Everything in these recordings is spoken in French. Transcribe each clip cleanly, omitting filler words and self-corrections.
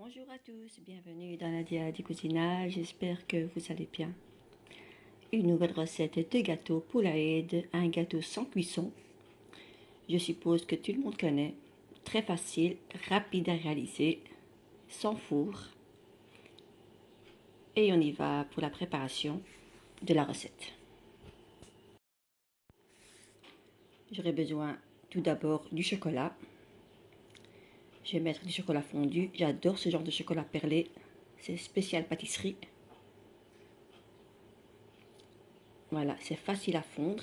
Bonjour à tous, bienvenue dans la Dia du cousinage, j'espère que vous allez bien. Une nouvelle recette de gâteau poulaïd, un gâteau sans cuisson. Je suppose que tout le monde connaît, très facile, rapide à réaliser, sans four. Et on y va pour la préparation de la recette. J'aurai besoin tout d'abord du chocolat. Je vais mettre du chocolat fondu, j'adore ce genre de chocolat perlé, c'est spécial pâtisserie. Voilà, c'est facile à fondre.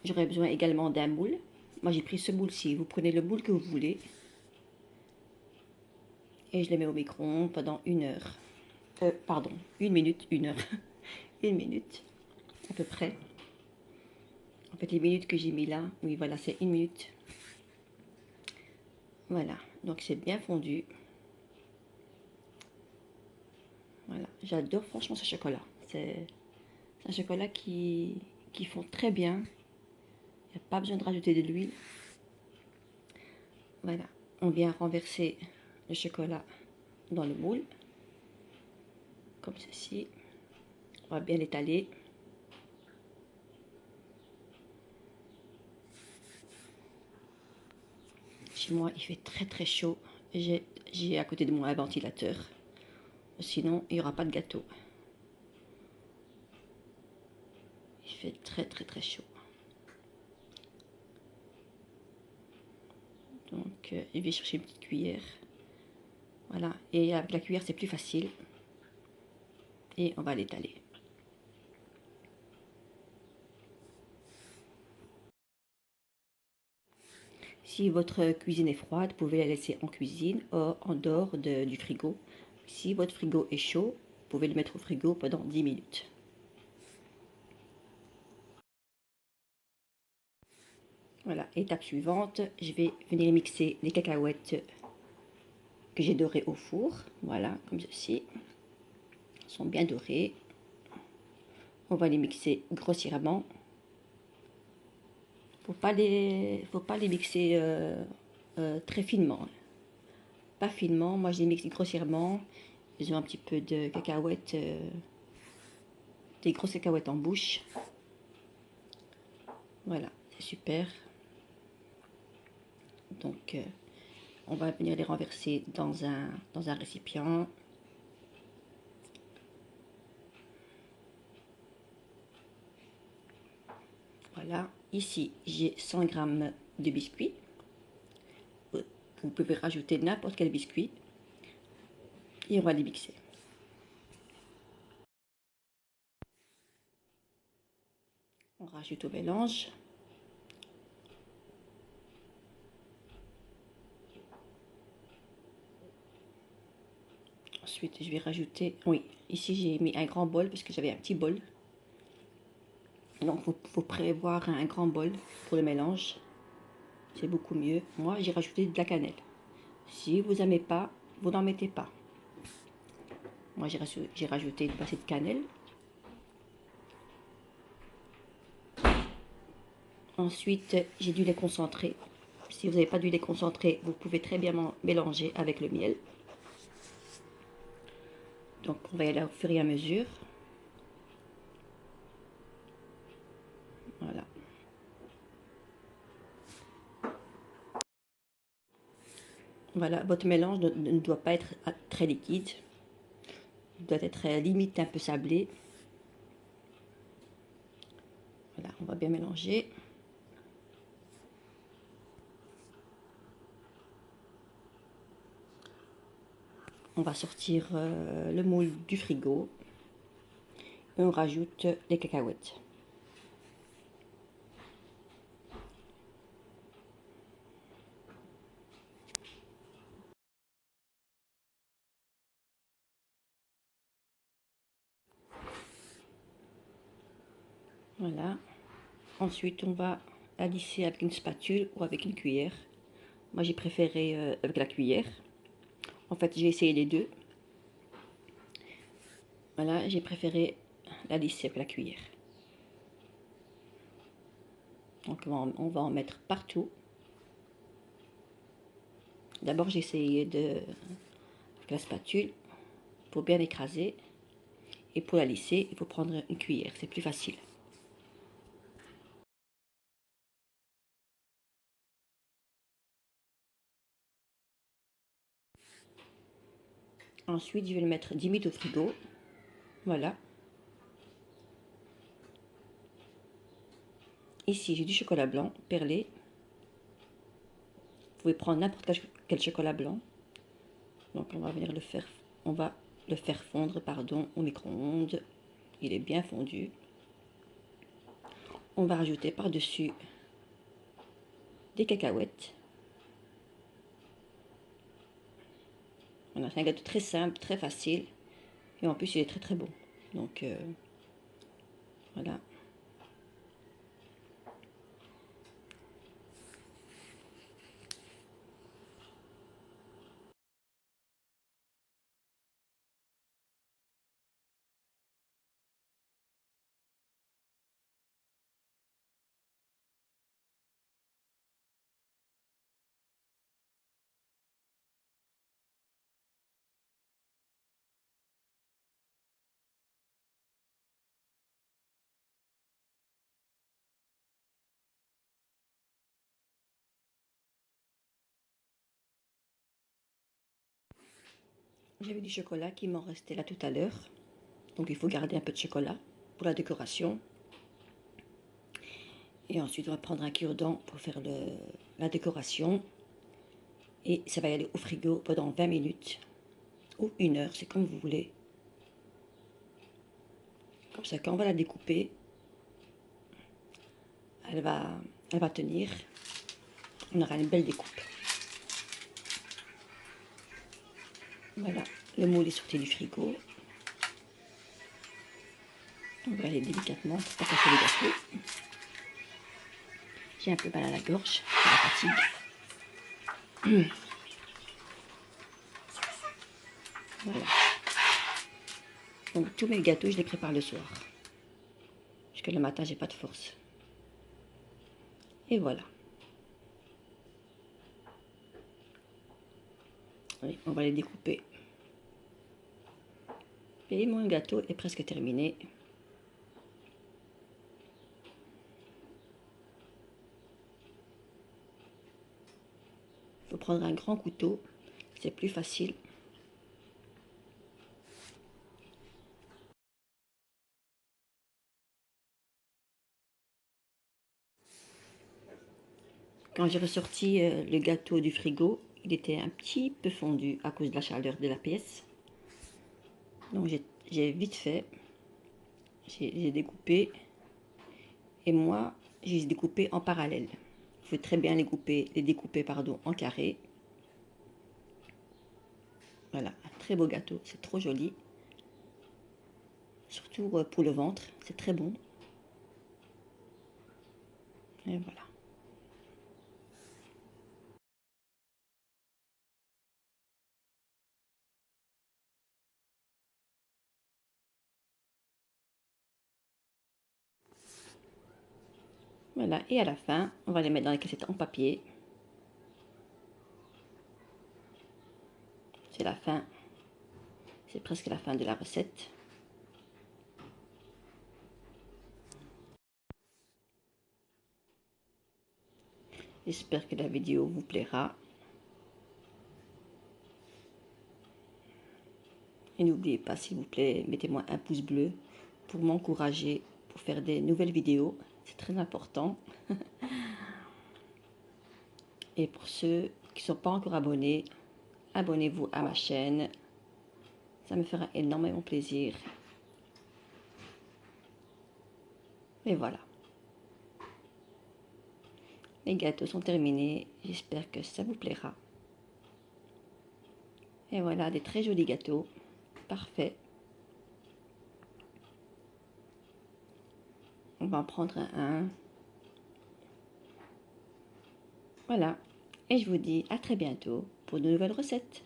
J'aurai besoin également d'un moule. Moi j'ai pris ce moule-ci, vous prenez le moule que vous voulez. Et je le mets au micro-ondes pendant 1 heure. Pardon, 1 minute, 1 heure. 1 minute, à peu près. En fait, les minutes que j'ai mis là, oui voilà, c'est 1 minute. Voilà, donc c'est bien fondu. Voilà, j'adore franchement ce chocolat. C'est un chocolat qui fond très bien. Il n'y a pas besoin de rajouter de l'huile. Voilà, on vient renverser le chocolat dans le moule. Comme ceci. On va bien l'étaler. Chez moi, il fait très très chaud. J'ai à côté de moi un ventilateur. Sinon, il n'y aura pas de gâteau. Il fait très très très chaud. Donc, je vais chercher une petite cuillère. Voilà. Et avec la cuillère, c'est plus facile. Et on va l'étaler. Si votre cuisine est froide, vous pouvez la laisser en cuisine ou en dehors du frigo. Si votre frigo est chaud, vous pouvez le mettre au frigo pendant 10 minutes. Voilà, étape suivante, je vais venir mixer les cacahuètes que j'ai dorées au four. Voilà, comme ceci. Elles sont bien dorées. On va les mixer grossièrement. Faut pas les mixer très finement. Pas finement, moi je les mixe grossièrement. Ils ont un petit peu de cacahuètes, des grosses cacahuètes en bouche. Voilà, c'est super. Donc, on va venir les renverser dans un récipient. Voilà, ici j'ai 100 g de biscuits. Vous pouvez rajouter n'importe quel biscuit. Et on va les mixer. On rajoute au mélange. Ensuite, je vais rajouter, oui, ici j'ai mis un grand bol parce que j'avais un petit bol. Donc, il faut prévoir un grand bol pour le mélange. C'est beaucoup mieux. Moi, j'ai rajouté de la cannelle. Si vous n'aimez pas, vous n'en mettez pas. Moi, j'ai rajouté une pincée de cannelle. Ensuite, j'ai du lait concentré. Si vous n'avez pas du lait concentré, vous pouvez très bien mélanger avec le miel. Donc, on va y aller au fur et à mesure. Voilà. Voilà, votre mélange ne doit pas être très liquide. Il doit être limite un peu sablé. Voilà, on va bien mélanger. On va sortir le moule du frigo. Et on rajoute les cacahuètes. Voilà. Ensuite, on va alisser avec une spatule ou avec une cuillère. Moi, j'ai préféré avec la cuillère. En fait, j'ai essayé les deux. Voilà, j'ai préféré la lisser avec la cuillère. Donc, on va en mettre partout. D'abord, j'ai essayé avec la spatule pour bien écraser. Et pour la lisser, il faut prendre une cuillère, c'est plus facile. Ensuite, je vais le mettre 10 minutes au frigo. Voilà. Ici, j'ai du chocolat blanc perlé. Vous pouvez prendre n'importe quel chocolat blanc. Donc, on va le faire fondre, pardon, au micro-ondes. Il est bien fondu. On va rajouter par-dessus des cacahuètes. Voilà, c'est un gâteau très simple, très facile. Et en plus, il est très très bon. Donc, voilà. J'avais du chocolat qui m'en restait là tout à l'heure. Donc, il faut garder un peu de chocolat pour la décoration. Et ensuite, on va prendre un cure-dent pour faire la décoration. Et ça va y aller au frigo pendant 20 minutes ou 1 heure, c'est comme vous voulez. Comme ça, quand on va la découper, elle va tenir. On aura une belle découpe. Voilà, le moule est sorti du frigo. On va aller délicatement pour pas casser le gâteau. J'ai un peu mal à la gorge, la fatigue. Voilà. Donc tous mes gâteaux, je les prépare le soir. Parce que le matin, j'ai pas de force. Et voilà. Oui, on va les découper. Et mon gâteau est presque terminé. Il faut prendre un grand couteau, c'est plus facile. Quand j'ai ressorti le gâteau du frigo, il était un petit peu fondu à cause de la chaleur de la pièce. Donc j'ai vite fait, j'ai découpé. Et moi, j'ai découpé en parallèle. Il faut très bien les découper pardon, en carré. Voilà, un très beau gâteau, c'est trop joli. Surtout pour le ventre, c'est très bon. Et voilà. Voilà, et à la fin, on va les mettre dans les caissettes en papier. C'est la fin, c'est presque la fin de la recette. J'espère que la vidéo vous plaira. Et n'oubliez pas, s'il vous plaît, mettez-moi un pouce bleu pour m'encourager pour faire des nouvelles vidéos. C'est très important. Et pour ceux qui ne sont pas encore abonnés, abonnez-vous à ma chaîne. Ça me fera énormément plaisir. Et voilà. Les gâteaux sont terminés. J'espère que ça vous plaira. Et voilà, des très jolis gâteaux. Parfait. On va en prendre un. Voilà. Et je vous dis à très bientôt pour de nouvelles recettes.